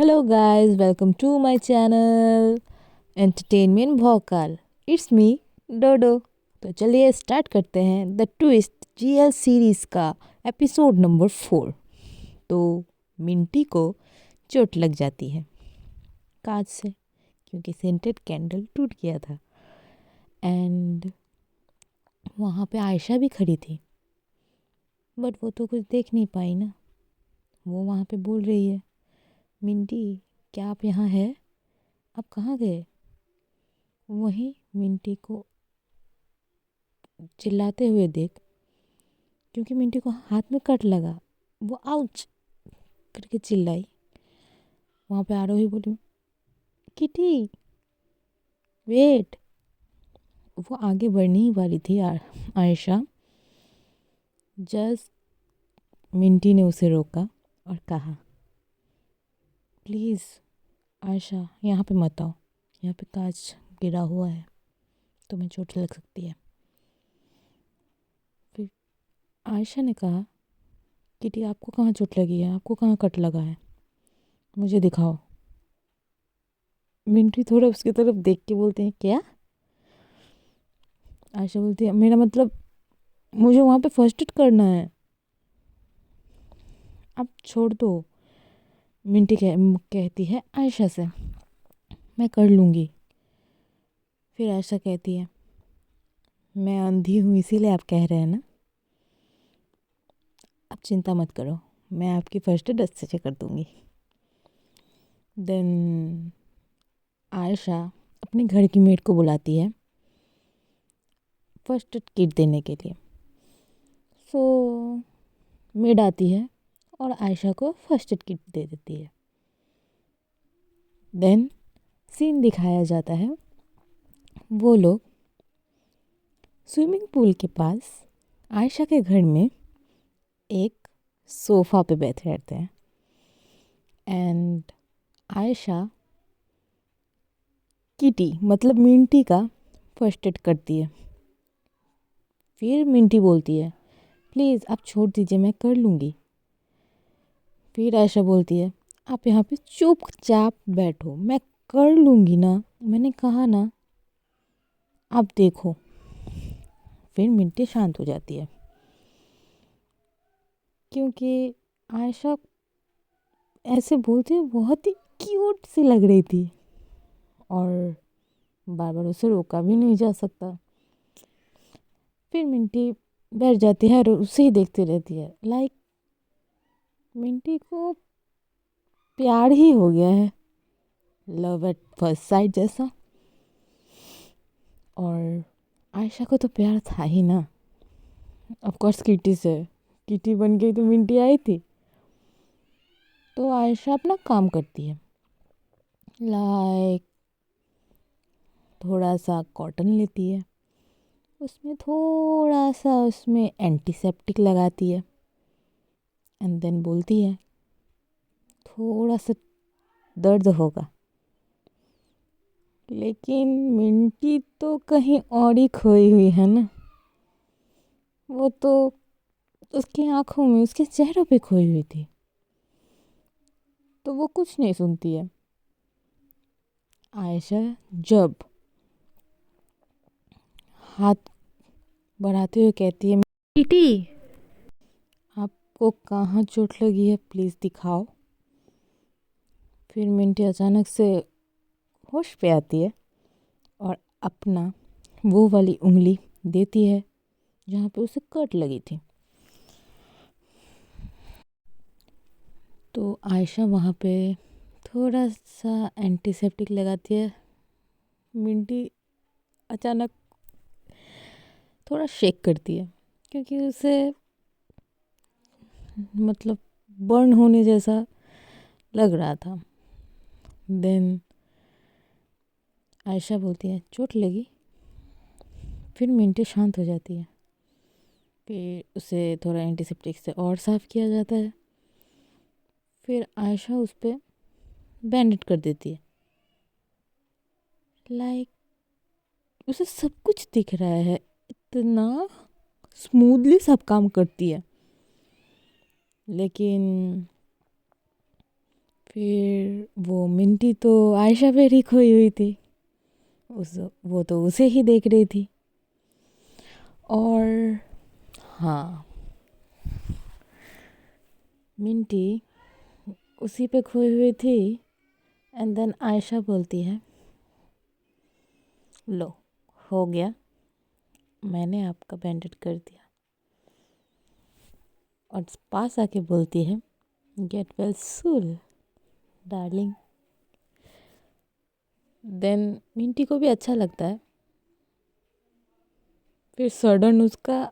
Hello guys, welcome to my channel Entertainment भौकाल. It's me डोडो. तो चलिए स्टार्ट करते हैं द ट्विस्ट जीएल सीरीज़ का एपिसोड नंबर 4. तो मिंटी को चोट लग जाती है कांच से, क्योंकि सेंटेड कैंडल टूट गया था. एंड वहाँ पे आयशा भी खड़ी थी, बट वो तो कुछ देख नहीं पाई ना. वो वहाँ पे बोल रही है, मिंटी क्या आप यहाँ हैं? आप कहाँ गए? वहीं मिंटी को चिल्लाते हुए देख, क्योंकि मिंटी को हाथ में कट लगा, वो आउच करके चिल्लाई. वहाँ पे आरोही बोली, किटी वेट. वो आगे बढ़ने ही वाली थी आयशा. जस्ट मिंटी ने उसे रोका और कहा, प्लीज़ आयशा यहाँ पे मत आओ, यहाँ पे कांच गिरा हुआ है, तुम्हें चोट लग सकती है. फिर आयशा ने कहा, किटी आपको कहाँ चोट लगी है? आपको कहाँ कट लगा है? मुझे दिखाओ. मिंटी थोड़ा उसकी तरफ देख के बोलते हैं, क्या? आयशा बोलती है, मेरा मतलब मुझे वहाँ पे फर्स्ट एड करना है. अब छोड़ दो. मिंटी कहती है आयशा से, मैं कर लूँगी. फिर आयशा कहती है, मैं अंधी हूँ इसीलिए आप कह रहे हैं ना. आप चिंता मत करो, मैं आपकी फर्स्ट एड अच्छे से कर दूँगी. देन आयशा अपने घर की मेड को बुलाती है फर्स्ट एड किट देने के लिए. सो मेड आती है और आयशा को फर्स्ट एड किट दे देती है. देन सीन दिखाया जाता है, वो लोग स्विमिंग पूल के पास आयशा के घर में एक सोफ़ा पे बैठे रहते हैं. एंड आयशा किटी मतलब मिंटी का फर्स्ट एड करती है. फिर मिंटी बोलती है, प्लीज़ आप छोड़ दीजिए, मैं कर लूँगी. फिर आयशा बोलती है, आप यहाँ पे चुपचाप बैठो, मैं कर लूँगी ना, मैंने कहा ना, आप देखो. फिर मिंटी शांत हो जाती है, क्योंकि आयशा ऐसे बोलते हुए बहुत ही क्यूट सी लग रही थी और बार बार उसे रोका भी नहीं जा सकता. फिर मिंटी बैठ जाती है और उसे ही देखती रहती है. लाइक मिंटी को प्यार ही हो गया है, लव एट फर्स्ट साइट जैसा. और आयशा को तो प्यार था ही ना, ऑफ कोर्स किटी से. किटी बन गई तो मिंटी आई थी. तो आयशा अपना काम करती है. लाइक थोड़ा सा कॉटन लेती है, उसमें थोड़ा सा उसमें एंटीसेप्टिक लगाती है. एंड देन बोलती है, थोड़ा सा दर्द होगा. लेकिन मिंटी तो कहीं और ही खोई हुई है ना. वो तो उसकी आंखों में, उसके चेहरों पे खोई हुई थी, तो वो कुछ नहीं सुनती है. आयशा जब हाथ बढ़ाते हुए कहती है, मिंटी आपको कहाँ चोट लगी है, प्लीज़ दिखाओ. फिर मिंटी अचानक से होश पे आती है और अपना वो वाली उंगली देती है जहाँ पे उसे कट लगी थी. तो आयशा वहाँ पे थोड़ा सा एंटीसेप्टिक लगाती है. मिंटी अचानक थोड़ा शेक करती है, क्योंकि उसे मतलब बर्न होने जैसा लग रहा था. देन आयशा बोलती है, चोट लगी? फिर मिंटी शांत हो जाती है. फिर उसे थोड़ा एंटीसेप्टिक से और साफ़ किया जाता है. फिर आयशा उस पर बैंडेज कर देती है. लाइक उसे सब कुछ दिख रहा है, इतना स्मूथली सब काम करती है. लेकिन फिर वो मिंटी तो आयशा पे ही खोई हुई थी, वो तो उसे ही देख रही थी। और हाँ, मिंटी उसी पे खोई हुई थी। एंड देन आयशा बोलती है, लो हो गया, मैंने आपका बैंडेड कर दिया। और पास आके बोलती है, गेट वेल सूल डार्लिंग। देन मिंटी को भी अच्छा लगता है। फिर सडन उसका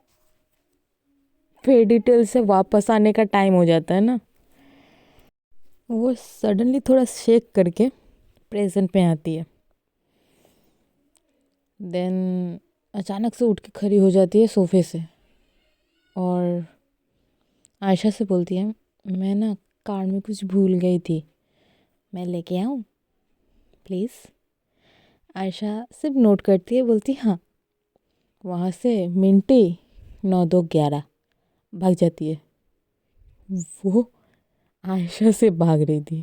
फेरी टेल से वापस आने का टाइम हो जाता है ना। वो सडनली थोड़ा शेक करके प्रेजेंट पे आती है। देन अचानक से उठ के खड़ी हो जाती है सोफे से और आयशा से बोलती है, मैं ना कार में कुछ भूल गई थी, मैं लेके आऊँ प्लीज़। आयशा सिर्फ नोट करती है, बोलती हाँ। वहाँ से मिंटी 9-2-11 भाग जाती है। वो आयशा से भाग रही थी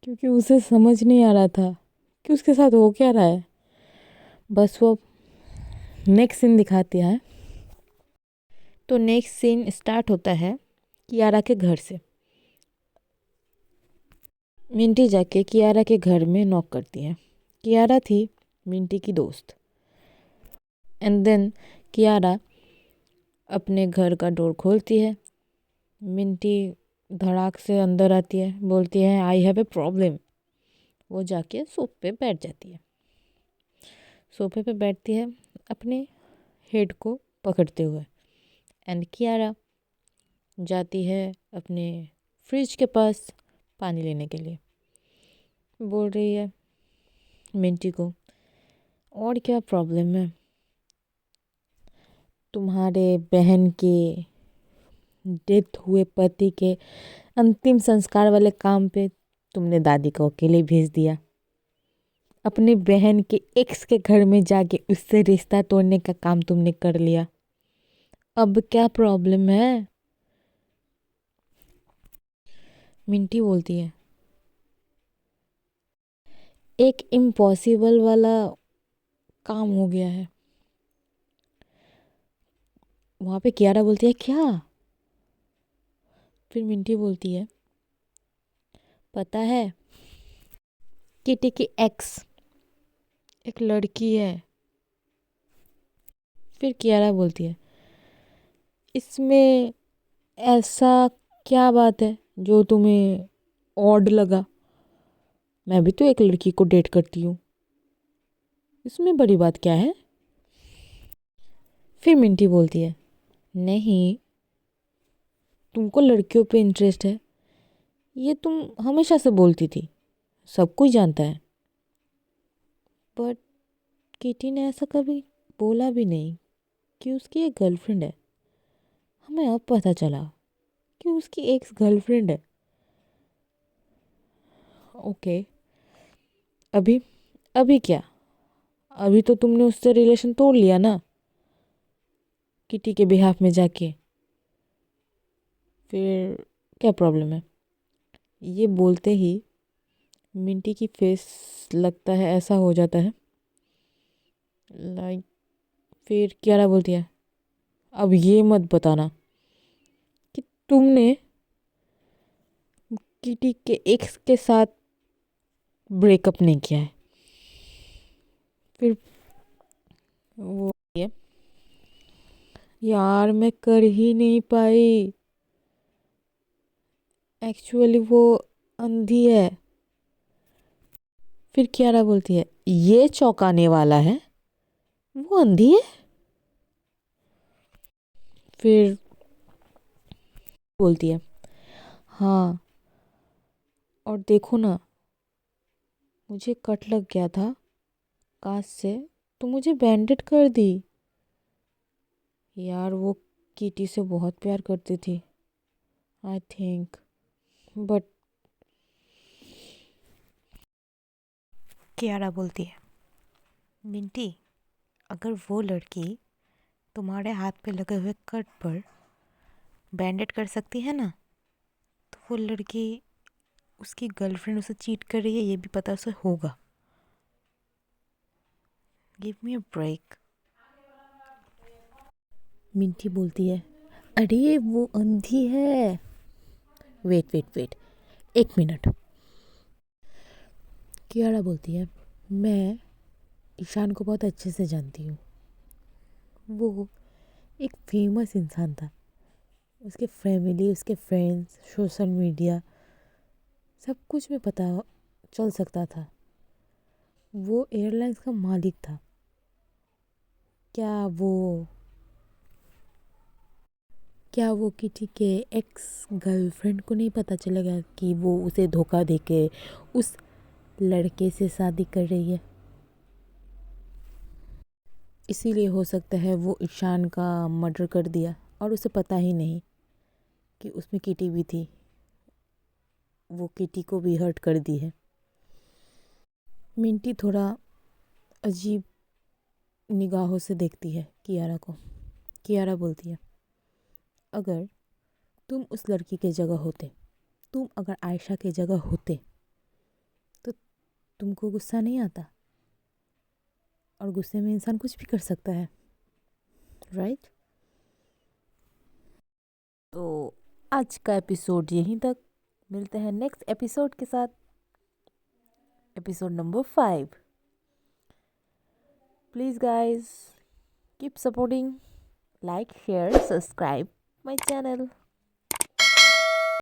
क्योंकि उसे समझ नहीं आ रहा था कि उसके साथ हो क्या रहा है। बस वो नेक्स्ट सीन दिखाती है। तो नेक्स्ट सीन स्टार्ट होता है कियारा के घर से। मिंटी जाके कियारा के घर में नॉक करती है। कियारा थी मिंटी की दोस्त। एंड देन कियारा अपने घर का डोर खोलती है। मिंटी धड़ाक से अंदर आती है, बोलती है आई हैव ए प्रॉब्लम। वो जाके सोफे पे बैठ जाती है। सोफे पे बैठती है अपने हेड को पकड़ते हुए। एंड कियारा जाती है अपने फ्रिज के पास पानी लेने के लिए। बोल रही है मिंटी को, और क्या प्रॉब्लम है? तुम्हारे बहन के डेथ हुए पति के अंतिम संस्कार वाले काम पे तुमने दादी को अकेले भेज दिया। अपनी बहन के एक्स के घर में जाके उससे रिश्ता तोड़ने का काम तुमने कर लिया। अब क्या प्रॉब्लम है? मिंटी बोलती है, एक इम्पॉसिबल वाला काम हो गया है। वहाँ पे कियारा बोलती है क्या? फिर मिंटी बोलती है, पता है किटी की एक्स एक लड़की है। फिर कियारा बोलती है, इसमें ऐसा क्या बात है जो तुम्हें ऑड लगा? मैं भी तो एक लड़की को डेट करती हूँ, इसमें बड़ी बात क्या है? फिर मिंटी बोलती है, नहीं, तुमको लड़कियों पे इंटरेस्ट है, ये तुम हमेशा से बोलती थी, सब कुछ जानता है। बट किटी ने ऐसा कभी बोला भी नहीं कि उसकी एक गर्लफ्रेंड है। हमें अब पता चला कि उसकी एक्स गर्लफ्रेंड है। ओके, अभी अभी क्या? अभी तो तुमने उससे रिलेशन तोड़ लिया ना किटी के बिहाफ में जाके। फिर क्या प्रॉब्लम है? ये बोलते ही मिंटी की फेस लगता है ऐसा हो जाता है लाइक। फिर कियारा बोलती है, अब ये मत बताना कि तुमने किटी के एक्स के साथ ब्रेकअप नहीं किया है। फिर वो ये, यार मैं कर ही नहीं पाई, एक्चुअली वो अंधी है। फिर कियारा बोलती है, ये चौंकाने वाला है, वो अंधी है? फिर बोलती है, हाँ, और देखो ना, मुझे कट लग गया था कांच से, तो मुझे बैंडेड कर दी। यार वो किटी से बहुत प्यार करती थी आई थिंक। बट कियारा बोलती है, मिंटी, अगर वो लड़की तुम्हारे हाथ पे लगे हुए कट पर बैंडेड कर सकती है ना, तो वो लड़की उसकी गर्लफ्रेंड उसे चीट कर रही है ये भी पता उसे होगा। Give me a break. Minty बोलती है, अरे वो अंधी है। वेट वेट वेट, एक मिनट। कियारा बोलती है, मैं ईशान को बहुत अच्छे से जानती हूँ। वो एक फेमस इंसान था। उसके फैमिली, उसके फ्रेंड्स, सोशल मीडिया, सब कुछ में पता चल सकता था। वो एयरलाइंस का मालिक था। क्या वो क्या वो किटी के एक्स गर्लफ्रेंड को नहीं पता चलेगा कि वो उसे धोखा देके उस लड़के से शादी कर रही है? इसीलिए हो सकता है वो ईशान का मर्डर कर दिया और उसे पता ही नहीं कि उसमें किटी भी थी। वो किटी को भी हर्ट कर दी है। मिंटी थोड़ा अजीब निगाहों से देखती है कियारा को। कियारा बोलती है, अगर तुम उस लड़की के जगह होते, तुम अगर आयशा के जगह होते तो तुमको गुस्सा नहीं आता? और गुस्से में इंसान कुछ भी कर सकता है, राइट? तो आज का एपिसोड यहीं तक। मिलते हैं नेक्स्ट एपिसोड के साथ, episode number 5। Please guys keep supporting, like, share, subscribe my channel.